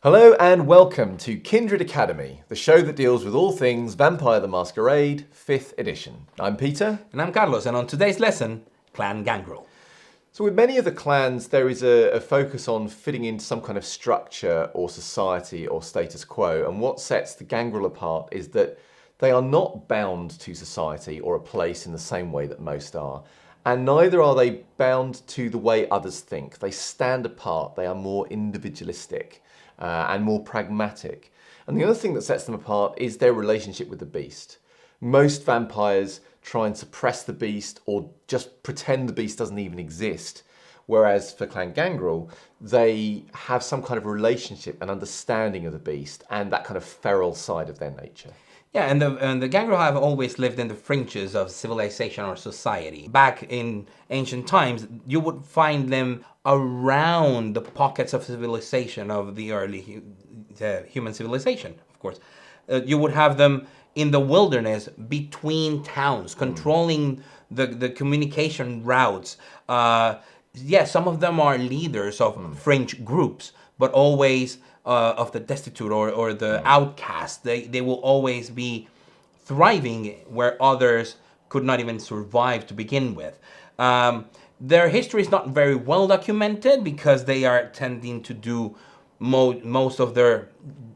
Hello and welcome to Kindred Academy, the show that deals with all things Vampire the Masquerade, 5th edition. I'm Peter. And I'm Carlos, and on today's lesson, Clan Gangrel. So with many of the clans, there is a focus on fitting into some kind of structure or society or status quo, and what sets the Gangrel apart is that they are not bound to society or a place in the same way that most are, and neither are they bound to the way others think. They stand apart, they are more individualistic. And more pragmatic. And the other thing that sets them apart is their relationship with the beast. Most vampires try and suppress the beast or just pretend the beast doesn't even exist. Whereas for Clan Gangrel, they have some kind of relationship and understanding of the beast and that kind of feral side of their nature. Yeah, and the Gangrel have always lived in the fringes of civilization or society. Back in ancient times, you would find them around the pockets of civilization of the early human civilization, of course. You would have them in the wilderness between towns, controlling the communication routes. Some of them are leaders of fringe groups, but always of the destitute or the outcast. They will always be thriving where others could not even survive to begin with. Their history is not very well documented because they are tending to do most of their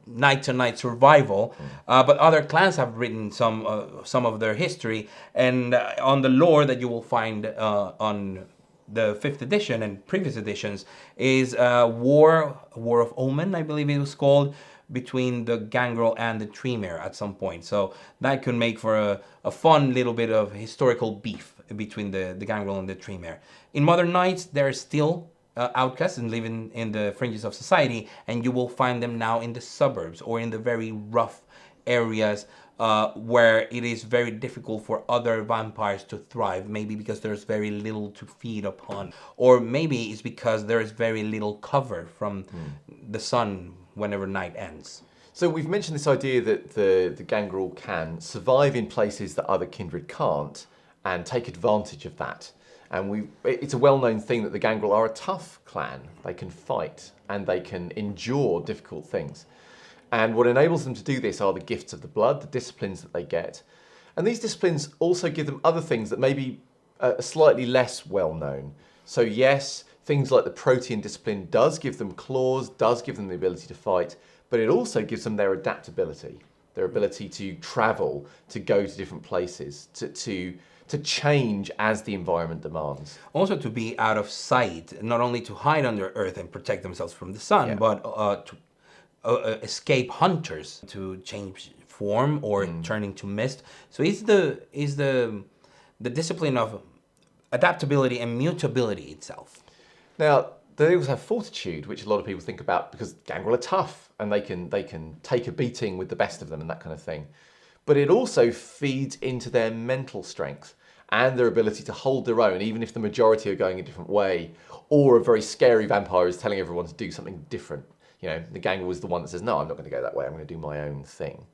night-to-night survival, but other clans have written some of their history, and on the lore that you will find on the 5th edition and previous editions is War of Omen, I believe it was called, between the Gangrel and the Tremere at some point. So that could make for a fun little bit of historical beef between the Gangrel and the Tremere. In modern nights, they're still outcasts and living in the fringes of society, and you will find them now in the suburbs or in the very rough areas where it is very difficult for other vampires to thrive, maybe because there's very little to feed upon, or maybe it's because there is very little cover from the sun whenever night ends. So we've mentioned this idea that the Gangrel can survive in places that other kindred can't and take advantage of that. And it's a well-known thing that the Gangrel are a tough clan. They can fight and they can endure difficult things. And what enables them to do this are the gifts of the blood, the disciplines that they get. And these disciplines also give them other things that may be slightly less well known. So yes, things like the Protean discipline does give them claws, does give them the ability to fight, but it also gives them their adaptability, their ability to travel, to go to different places, to change as the environment demands. Also to be out of sight, not only to hide under earth and protect themselves from the sun, but to escape hunters, to change form or turn into mist. So it's the discipline of adaptability and mutability itself. Now, they also have fortitude, which a lot of people think about because Gangrel are tough and they can take a beating with the best of them and that kind of thing. But it also feeds into their mental strength and their ability to hold their own, even if the majority are going a different way, or a very scary vampire is telling everyone to do something different. You know, the Gangrel is the one that says, no, I'm not going to go that way, I'm going to do my own thing.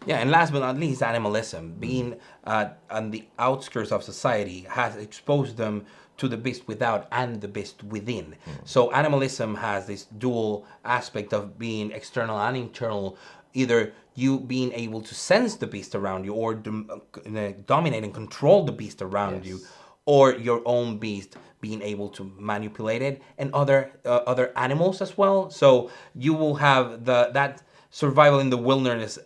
Yeah, and last but not least, animalism. Being on the outskirts of society has exposed them to the beast without and the beast within. So animalism has this dual aspect of being external and internal, either you being able to sense the beast around you or dominate and control the beast around you, or your own beast being able to manipulate it, and other animals as well. So you will have that survival in the wilderness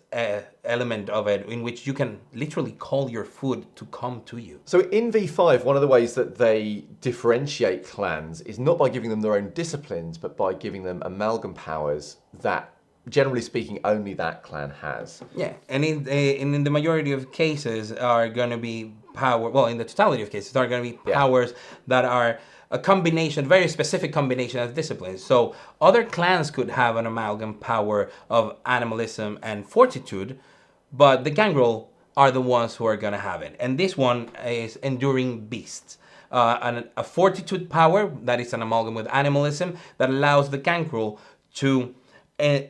element of it, in which you can literally call your food to come to you. So in V5, one of the ways that they differentiate clans is not by giving them their own disciplines, but by giving them amalgam powers that, generally speaking, only that clan has. Yeah, and in the majority of cases are going to be power, well, in the totality of cases, are going to be powers that are a combination, very specific combination of disciplines. So other clans could have an amalgam power of animalism and fortitude, but the Gangrel are the ones who are going to have it. And this one is Enduring Beasts. A fortitude power that is an amalgam with animalism that allows the Gangrel to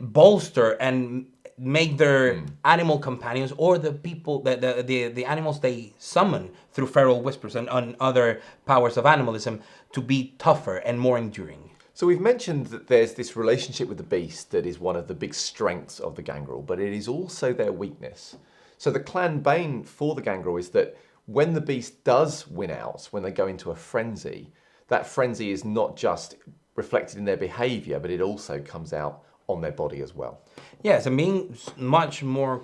bolster and make their animal companions or the people, the animals they summon through feral whispers and other powers of animalism to be tougher and more enduring. So we've mentioned that there's this relationship with the beast that is one of the big strengths of the Gangrel, but it is also their weakness. So the clan bane for the Gangrel is that when the beast does win out, when they go into a frenzy, that frenzy is not just reflected in their behaviour, but it also comes out on their body as well. Yes, and being much more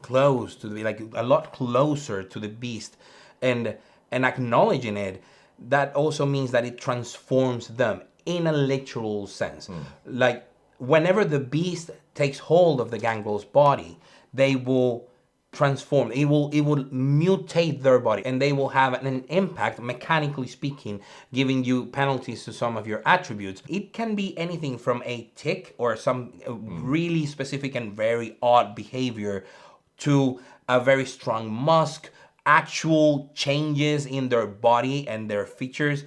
close to like a lot closer to the beast, and acknowledging it, that also means that it transforms them in a literal sense. Like whenever the beast takes hold of the Gangrel's body, they will transform. It will mutate their body, and they will have an impact, mechanically speaking, giving you penalties to some of your attributes. It can be anything from a tick or some really specific and very odd behavior to a very strong musk, actual changes in their body and their features,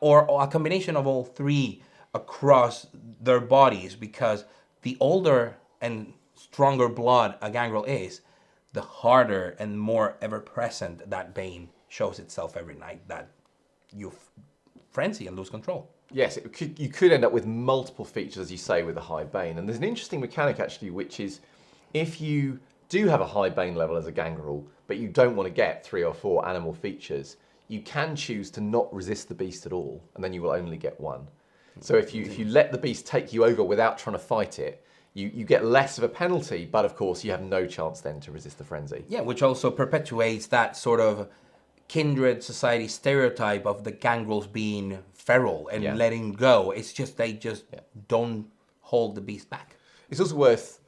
or a combination of all three across their bodies, because the older and stronger blood a Gangrel is, the harder and more ever-present that bane shows itself every night that you frenzy and lose control. Yes, you could end up with multiple features, as you say, with a high bane. And there's an interesting mechanic, actually, which is if you do have a high bane level as a Gangrel, but you don't want to get 3 or 4 animal features, you can choose to not resist the beast at all, and then you will only get 1. So if you let the beast take you over without trying to fight it, you get less of a penalty, but of course you have no chance then to resist the frenzy. Yeah, which also perpetuates that sort of kindred society stereotype of the Gangrels being feral and letting go. It's just they just don't hold the beast back. It's also worth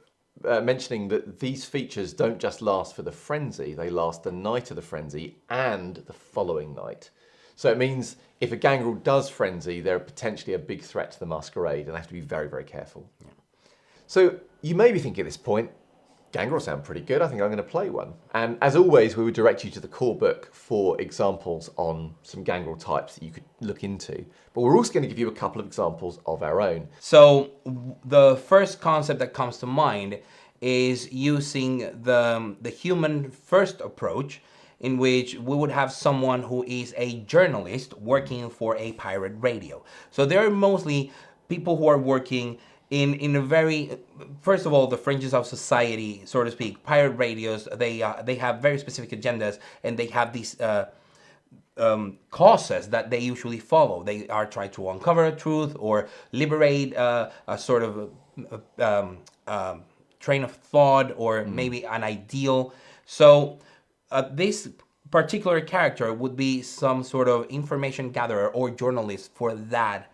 mentioning that these features don't just last for the frenzy, they last the night of the frenzy and the following night. So it means if a Gangrel does frenzy, they're potentially a big threat to the masquerade, and they have to be very, very careful. Yeah. So you may be thinking at this point, Gangrel sound pretty good, I think I'm going to play one. And as always, we would direct you to the core book for examples on some Gangrel types that you could look into. But we're also going to give you a couple of examples of our own. So the first concept that comes to mind is using the human first approach, in which we would have someone who is a journalist working for a pirate radio. So they're mostly people who are working in a very, first of all, the fringes of society, so to speak. Pirate radios, they have very specific agendas, and they have these causes that they usually follow. They are trying to uncover a truth or liberate a sort of train of thought, or maybe an ideal. So this particular character would be some sort of information gatherer or journalist for that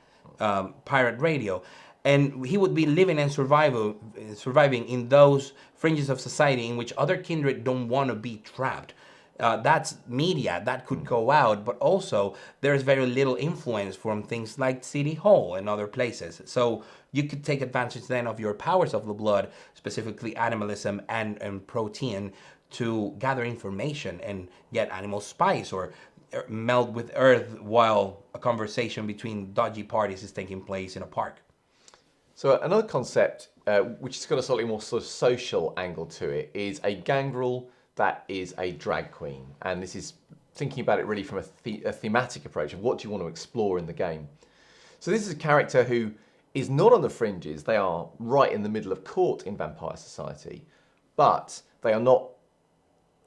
pirate radio. And he would be living and surviving in those fringes of society in which other kindred don't want to be trapped. That's media that could go out, but also there's very little influence from things like City Hall and other places. So you could take advantage then of your powers of the blood, specifically animalism and protein, to gather information and get animal spice or meld with earth while a conversation between dodgy parties is taking place in a park. So another concept, which has got a slightly more sort of social angle to it, is a Gangrel that is a drag queen. And this is thinking about it really from a thematic approach of what do you want to explore in the game. So this is a character who is not on the fringes. They are right in the middle of court in Vampire Society, but they are not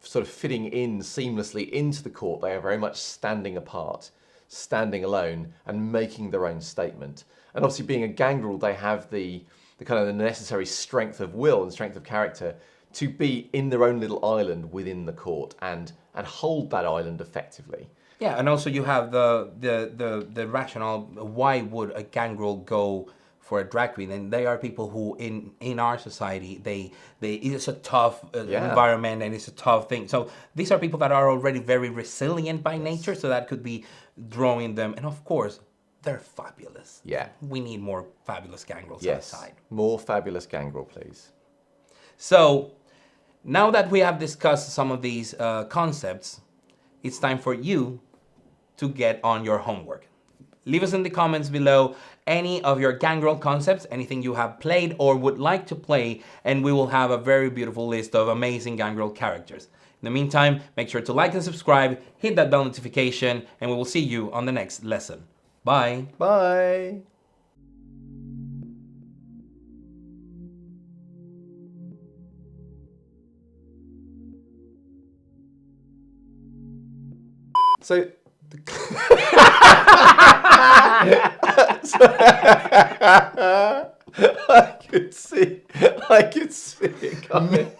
sort of fitting in seamlessly into the court. They are very much standing apart, standing alone, and making their own statement. And obviously being a Gangrel, they have the kind of the necessary strength of will and strength of character to be in their own little island within the court and hold that island effectively. Yeah, and also you have the rationale, why would a Gangrel go for a drag queen? And they are people who in our society, it's a tough environment, and it's a tough thing. So these are people that are already very resilient by nature, so that could be drawing them. And of course, they're fabulous. Yeah. We need more fabulous Gangrels outside. More fabulous Gangrel, please. So now that we have discussed some of these concepts, it's time for you to get on your homework. Leave us in the comments below any of your Gangrel concepts, anything you have played or would like to play, and we will have a very beautiful list of amazing Gangrel characters. In the meantime, make sure to like and subscribe, hit that bell notification, and we will see you on the next lesson. Bye. Bye. So, I could see it coming.